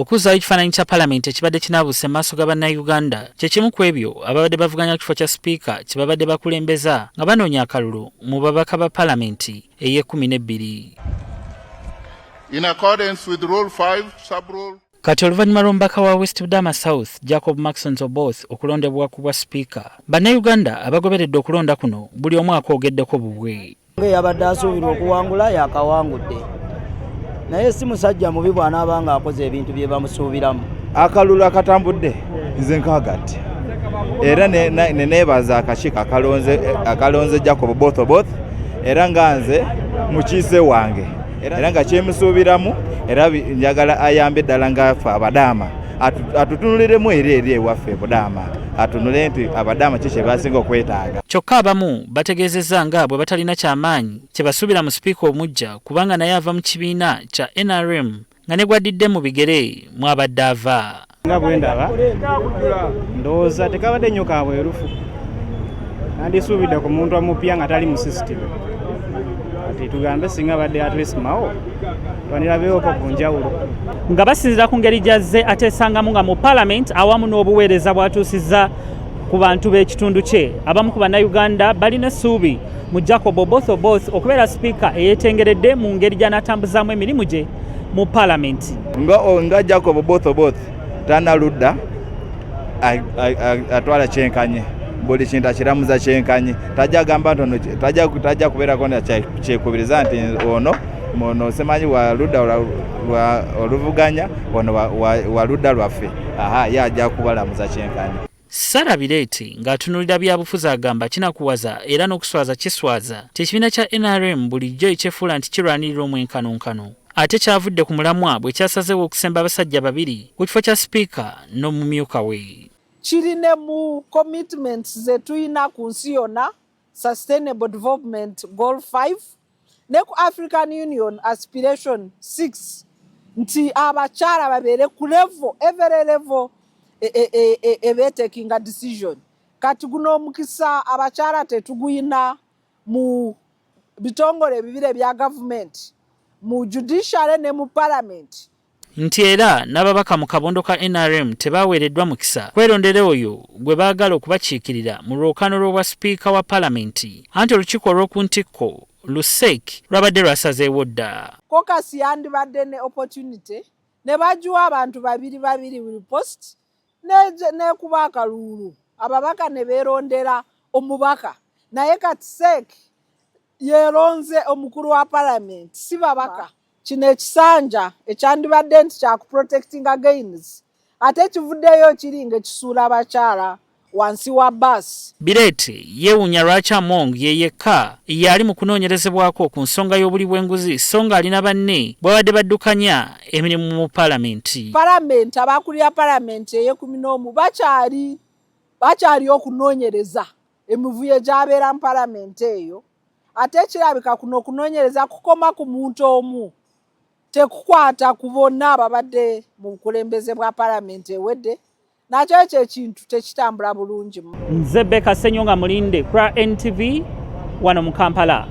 Okuzzaayo ekifaananyi kya Paalamenti ekibadde kinaabuse mu maaso ga bannayuganda kye kimu ku ebyo ababadde bavuganya ku kifo kya sipiika kye babadde bakulembeza nga banoonya akalulu mu babaka ba Paalamenti ey'e12. In accordance with Rule 5, Sub-Rule. Kati oluvannyuma lw'omubaka wa West Budama South Jacob Maxson Oboth okulondebwa ku bwa sipiika, bannayuganda abagoberedde okulonda kuno buli omu akoogeddeko bubwe. Yabadde asuubirwa okuwangula yakawangudde, naye si musajja mubi bw'anaaba nga akoze ebintu bye bamusuubiramu. Akalulu akatambudde nze nkagatti era neneebaza akakiiko akalonze Jacob Oboth era nga nze mukiise wange era nga kyemusuubiramu era njagala ayambe eddala ngaffe Abadaama atutunuliremu eri ewaffe Budaama atunule nti Abadaama kye basinga okwetaaga. Kyokka abamu bategeezezza nga bwe batalina kyamaanyi kye basuubira mu sipiika omuggya kubanga naye ava mu kibiina kya NRM nga ne gwaddidde mu bigere mwabadde ava. Nga bwe ndaba ndowooza tekabadde nnyo kabwerufu, nandisuubidde ku muntu omupya nga tali mu sisitimu. Ati tugambe singa badde atwesimawo banirabeeko ku njawulo nga basinzira ku ngeri gy'azze ateesangamu nga mu Paalamenti awamu n'obuweereza bw'atuusizza ku bantu b'ekitundu kye. Abamu ku bannayuganda balina essuubi mu Jacob Oboth okubeera sipiika eyeetengeredde mu ngeri gy'anaatambuzaamu emirimu gye mu Paalamenti. Nga Jacob Oboth tanaludda atwala kyenkanye, buli kintu akiramuza kyenkanye, tajja gamba ntono, tajja kubeerako kyekubiriza nti ono semanyi wa ludda oluvuganya ono wa ludda lwaffe, yajja kubalamuza kyenkanye. Sarah Bireeti ng'atunulira byabufuzi agamba kinakuwaza era n'okuswaza kiswaza tekibiina kya NRM bulijjo ekyefuula nti kirwanirira omwenkanonkano, ate kyavudde ku mulamwa bwe kyasazeewo okusemba abasajja babiri ku kifo kya sipiika n'omumyuka we. Kirine mu commitments ze tuyina ku nsi yonna, Sustainable Development Goal 5 ne ku African Union Aspiration 6 nti abakyala babeere ku level, every level taking a decision. Kati guno omukisa abakyala tetuguyina mu bitongole bibire bya government, mu judiciary ne mu Parliament. Nti era n'ababaka mu kabondo ka NRM tebaweereddwa mukisa kwerondera oyo gwe baagala okubakiikirira mu lwokaano lw'obwa sipiika wa Paalamenti, anti olukiiko olw'oku ntikko LUSEC lwabadde lwasazeewo dda. Kokasi yandibadde ne opportunity ne bajuwa abantu babiri buli post ne kuba akalulu ababaka ne beerondera omubaka, naye kati SEC yeeronze omukulu wa Paalamenti si babaka. Kino ekisanja ekyandibadde nti kya protecting against ate kivuddeyo kiri ng'ekisuula abakyala wansi wa basi. Bireeti yeewuunya lwaki Among ye yekka yali mu kunoonyerezebwako ku nsonga y'obuli bw'enguzi so nga alina banne bwabadde baddukanya emirimu mu Paalamenti. Paalamenti abakulira Paalamenti ey'e11 bakyali okunoonyereza emivuyo gy'abeera mu Paalamenti eyo, ate kirabika kuno okunoonyereza kukoma ku muntu omu tekukwata ku bonna ababadde mu bukulembeze bwa Paalamenti ewedde, nakyo ekyo ekintu tekitambula bulungi. Nze Beka Ssenyonga Mulinde, NTV wano mu Kampala.